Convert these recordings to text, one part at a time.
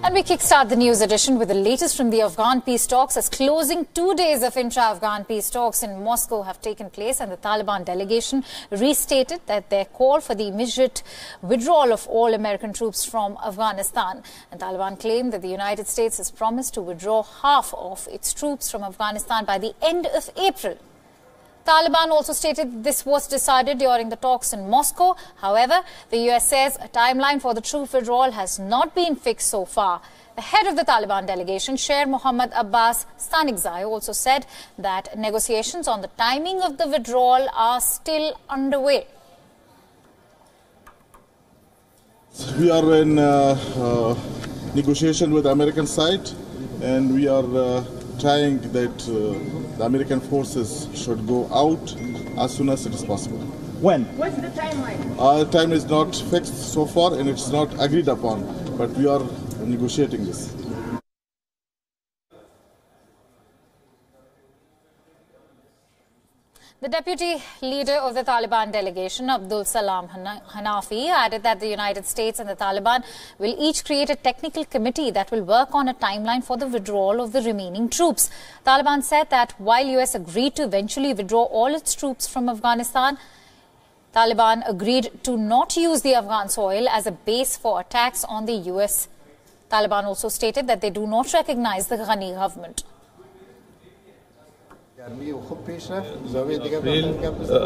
And we kickstart the news edition with the latest from the Afghan peace talks, as closing 2 days of intra-Afghan peace talks in Moscow have taken place, and the Taliban delegation restated that their call for the immediate withdrawal of all American troops from Afghanistan. And Taliban claimed that the United States has promised to withdraw half of its troops from Afghanistan by the end of April. Taliban also stated this was decided during the talks in Moscow. However, the US says a timeline for the troop withdrawal has not been fixed so far. The head of the Taliban delegation, Sher Mohammad Abbas Stanikzai, also said that negotiations on the timing of the withdrawal are still underway. We are in negotiation with the American side, and we are trying that the American forces should go out as soon as it is possible. When? What's the timeline? The time is not fixed so far, and it's not agreed upon, but we are negotiating this. The deputy leader of the Taliban delegation, Abdul Salam Hanafi, added that the United States and the Taliban will each create a technical committee that will work on a timeline for the withdrawal of the remaining troops. Taliban said that while US agreed to eventually withdraw all its troops from Afghanistan, Taliban agreed to not use the Afghan soil as a base for attacks on the US. Taliban also stated that they do not recognize the Ghani government.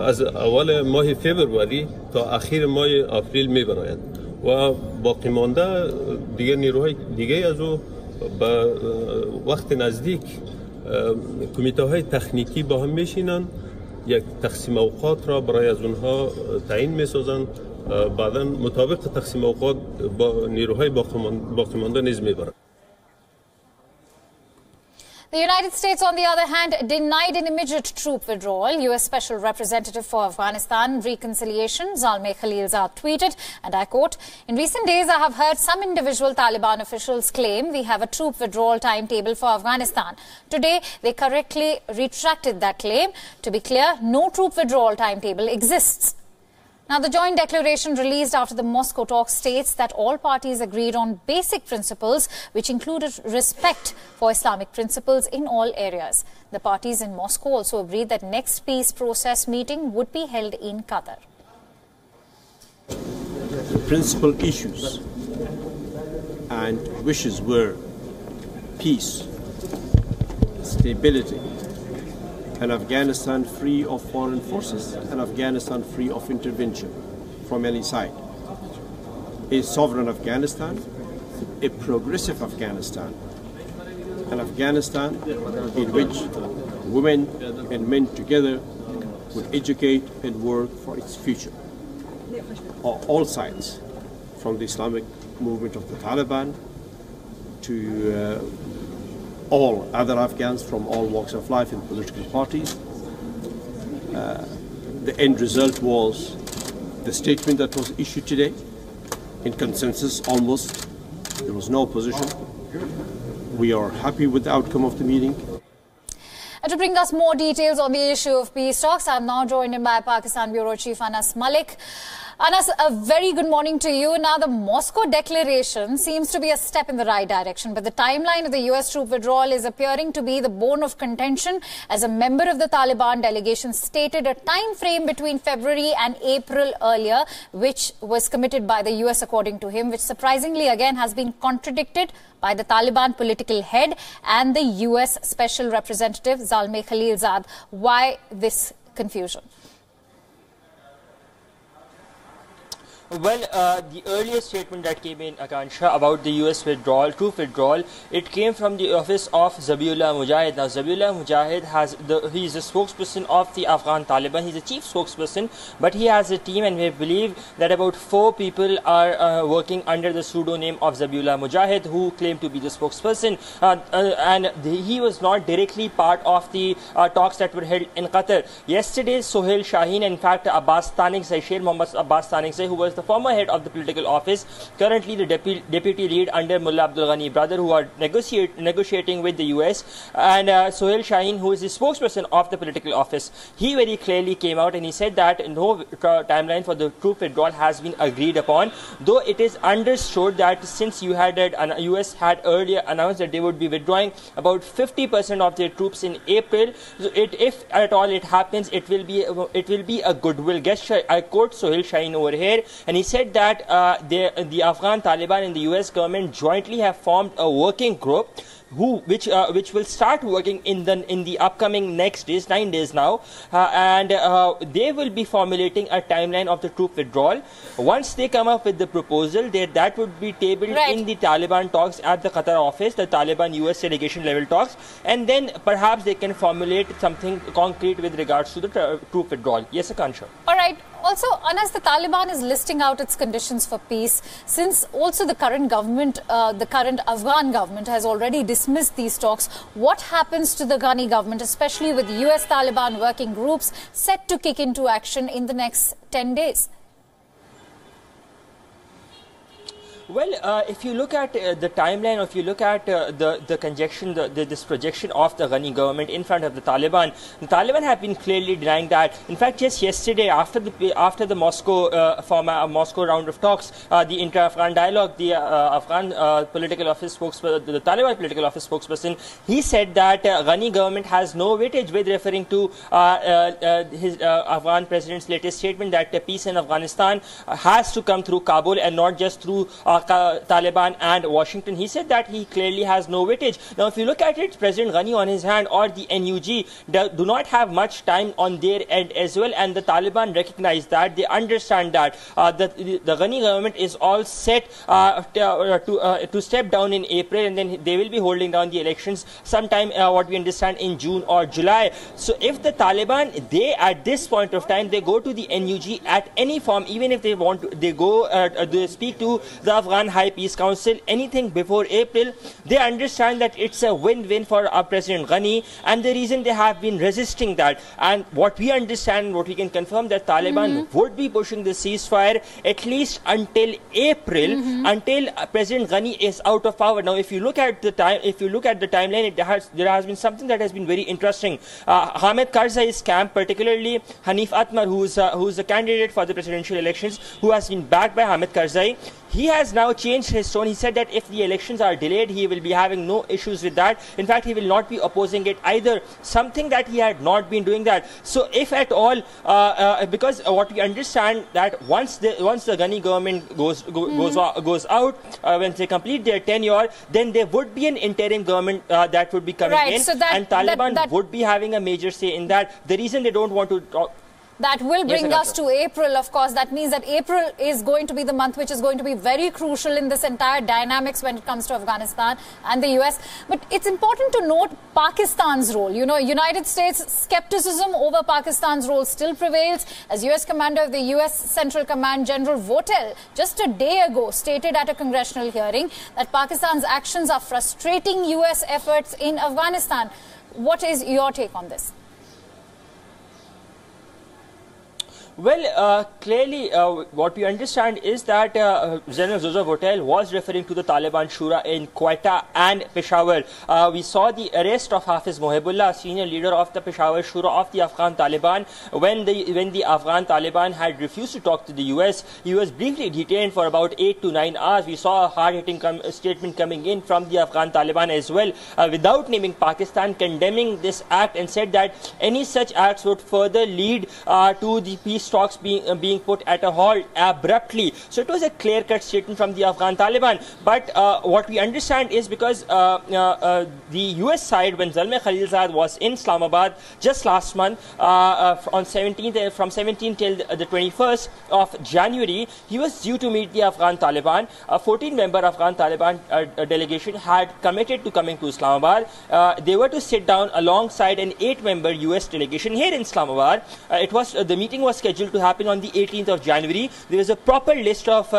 از اول ماه فوریه تا اخیر ماه آپریل میبرند و باقی مانده دیگه نیروهای دیگه از او به وقت نزدیک کمیته های تکنیکی با هم میشینن، یک تقسیم اوقات را برای از اونها تعیین میسازند، بعدا مطابق تقسیم اوقات با نیروهای باقی مانده نیز میبرند. The United States, on the other hand, denied an immediate troop withdrawal. U.S. Special Representative for Afghanistan Reconciliation, Zalmay Khalilzad, tweeted, and I quote, "In recent days, I have heard some individual Taliban officials claim we have a troop withdrawal timetable for Afghanistan. Today, they correctly retracted that claim. To be clear, no troop withdrawal timetable exists." Now, the joint declaration released after the Moscow talks states that all parties agreed on basic principles, which included respect for Islamic principles in all areas. The parties in Moscow also agreed that next peace process meeting would be held in Qatar. The principal issues and wishes were peace, stability, and Afghanistan free of foreign forces, and Afghanistan free of intervention from any side. A sovereign Afghanistan, a progressive Afghanistan, an Afghanistan in which women and men together would educate and work for its future. All sides, from the Islamic movement of the Taliban to all other Afghans from all walks of life and political parties. The end result was the statement that was issued today in consensus almost. There was no opposition. We are happy with the outcome of the meeting. And to bring us more details on the issue of peace talks, I'm now joined in by Pakistan Bureau Chief Anas Malik. Anas, a very good morning to you. Now, the Moscow declaration seems to be a step in the right direction, but the timeline of the US troop withdrawal is appearing to be the bone of contention, as a member of the Taliban delegation stated a time frame between February and April earlier, which was committed by the US, according to him, which surprisingly again has been contradicted by the Taliban political head and the US Special Representative Zalmay Khalilzad. Why this confusion? Well, the earlier statement that came in, Akansha, about the US withdrawal, troop withdrawal, it came from the office of Zabiullah Mujahid. Now, Zabiullah Mujahid he's a spokesperson of the Afghan Taliban. He's a chief spokesperson, but he has a team, and we believe that about 4 people are working under the pseudonym of Zabiullah Mujahid, who claim to be the spokesperson. He was not directly part of the talks that were held in Qatar. Yesterday, Sohail Shaheen, in fact, Abbas Stanikzai, Sher Mohammad Abbas Stanikzai, who was was the former head of the political office, currently the deputy lead under Mullah Abdul Ghani brother, who are negotiating with the US, and Sohail Shaheen, who is the spokesperson of the political office. He very clearly came out and he said that no timeline for the troop withdrawal has been agreed upon, though it is understood that since US had earlier announced that they would be withdrawing about 50% of their troops in April. So if at all it happens, it will be a goodwill gesture. I quote Sohail Shaheen over here, and he said that the Afghan Taliban and the US government jointly have formed a working group which will start working in the upcoming next days, 9 days now, and they will be formulating a timeline of the troop withdrawal. Once they come up with the proposal, that would be tabled in the Taliban talks at the Qatar office, the Taliban US delegation level talks, and then perhaps they can formulate something concrete with regards to the troop withdrawal. Yes, Akansha. All right. Also, Anas, the Taliban is listing out its conditions for peace. Since also the current government, the current Afghan government has already dismissed these talks, what happens to the Ghani government, especially with US Taliban working groups set to kick into action in the next 10 days? Well, if you look at the timeline, or if you look at the conjecture, this projection of the Ghani government in front of the Taliban have been clearly denying that. In fact, just yesterday, after the Moscow round of talks, the inter-Afghan dialogue, the Afghan political office spokesperson, the Taliban political office spokesperson, he said that Ghani government has no weightage with referring to his Afghan president's latest statement that peace in Afghanistan has to come through Kabul and not just through Taliban and Washington. He said that he clearly has no weightage. Now, if you look at it, President Ghani on his hand or the NUG do not have much time on their end as well, and the Taliban recognize that. They understand that the Ghani government is all set to step down in April, and then they will be holding down the elections sometime, what we understand, in June or July. So if the Taliban, at this point of time, they go to the NUG at any form, even if they want to, they speak to the Afghan High Peace Council, anything before April, they understand that it's a win-win for our President Ghani, and the reason they have been resisting that. And what we understand, what we can confirm, that Taliban would be pushing the ceasefire at least until April, until President Ghani is out of power. Now, if you look at the timeline, there has been something that has been very interesting. Hamid Karzai's camp, particularly Hanif Atmar, who is a candidate for the presidential elections, who has been backed by Hamid Karzai, he has now changed his tone. He said that if the elections are delayed, he will be having no issues with that. In fact, he will not be opposing it either, something that he had not been doing that. So if at all, because what we understand that once the Ghani government goes out, when they complete their tenure, then there would be an interim government that would be coming in, so and Taliban would be having a major say in that. The reason they don't want to that will bring us to April, of course. That means that April is going to be the month which is going to be very crucial in this entire dynamics when it comes to Afghanistan and the US. But it's important to note Pakistan's role. You know, United States skepticism over Pakistan's role still prevails, as US Commander of the US Central Command, General Votel, just a day ago stated at a congressional hearing that Pakistan's actions are frustrating US efforts in Afghanistan. What is your take on this? Well, clearly, what we understand is that General Joseph Votel was referring to the Taliban Shura in Quetta and Peshawar. We saw the arrest of Hafiz Mohibullah, senior leader of the Peshawar Shura of the Afghan Taliban. When the Afghan Taliban had refused to talk to the US, he was briefly detained for about 8 to 9 hours. We saw a hard-hitting statement coming in from the Afghan Taliban as well, without naming Pakistan, condemning this act, and said that any such acts would further lead to the peace talks being put at a halt abruptly. So it was a clear-cut statement from the Afghan Taliban. But what we understand is because the US side, when Zalmay Khalilzad was in Islamabad just last month, from 17th till the 21st of January, he was due to meet the Afghan Taliban. A 14-member Afghan Taliban delegation had committed to coming to Islamabad. They were to sit down alongside an 8-member US delegation here in Islamabad. The meeting was scheduled to happen on the 18th of January. There was a proper list of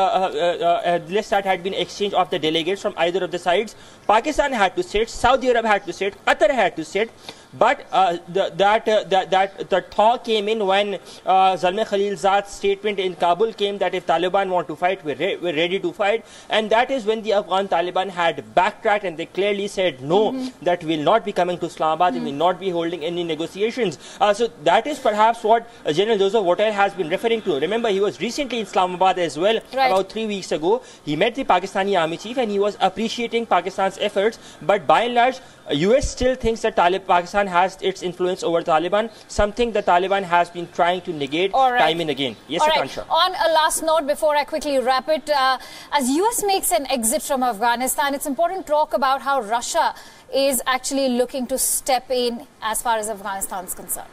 list that had been exchanged of the delegates from either of the sides. Pakistan had to sit, Saudi Arabia had to sit, Qatar had to sit. But the thaw came in when Zalmay Khalilzad's statement in Kabul came that if Taliban want to fight, we're ready to fight. And that is when the Afghan Taliban had backtracked and they clearly said no, that we will not be coming to Islamabad, we will not be holding any negotiations. So that is perhaps what General Joseph Votel has been referring to. Remember, he was recently in Islamabad as well, about 3 weeks ago. He met the Pakistani army chief and he was appreciating Pakistan's efforts. But by and large, US still thinks that Pakistan has its influence over Taliban, something the Taliban has been trying to negate time and again. Yes, Akansha. On a last note, before I quickly wrap it, as US makes an exit from Afghanistan, it's important to talk about how Russia is actually looking to step in as far as Afghanistan is concerned.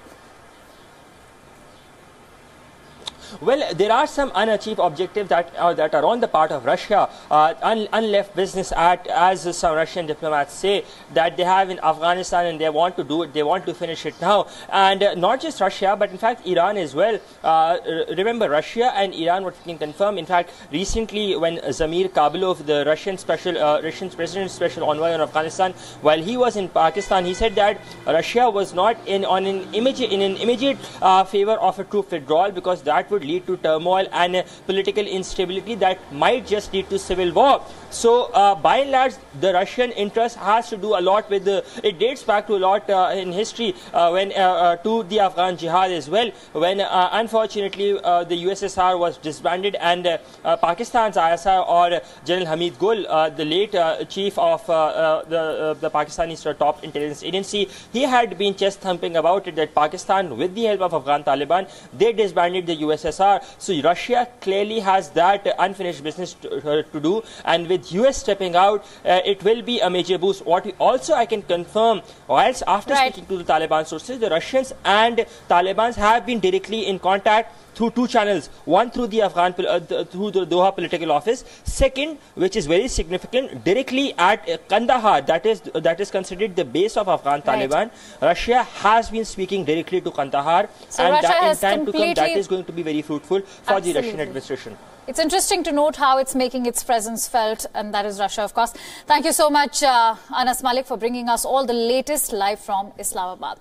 Well, there are some unachieved objectives that are on the part of Russia, unleft business as some Russian diplomats say, that they have in Afghanistan and they want to do it, they want to finish it now. And not just Russia, but in fact Iran as well. Remember, Russia and Iran were taking confirmed. In fact, recently when Zamir Kabulov, the Russian president's special envoy on Afghanistan, while he was in Pakistan, he said that Russia was not in an immediate favor of a troop withdrawal, because that would lead to turmoil and political instability that might just lead to civil war. So by and large, the Russian interest has to do a lot with it dates back to a lot in history when to the Afghan jihad as well, when unfortunately the USSR was disbanded and Pakistan's ISI, or General Hamid Gul, the late chief of the Pakistani top intelligence agency, he had been chest thumping about it that Pakistan, with the help of Afghan Taliban, they disbanded the USSR. So Russia clearly has that unfinished business to do, and with US stepping out, it will be a major boost. What I can confirm, whilst after speaking to the Taliban sources, the Russians and Talibans have been directly in contact through two channels. One through the through the Doha political office. Second, which is very significant, directly at Kandahar, that is considered the base of Afghan Taliban. Russia has been speaking directly to Kandahar, so and that in time to come, that is going to be very fruitful for the Russian administration. It's interesting to note how it's making its presence felt, and that is Russia, of course. Thank you so much, Anas Malik, for bringing us all the latest live from Islamabad.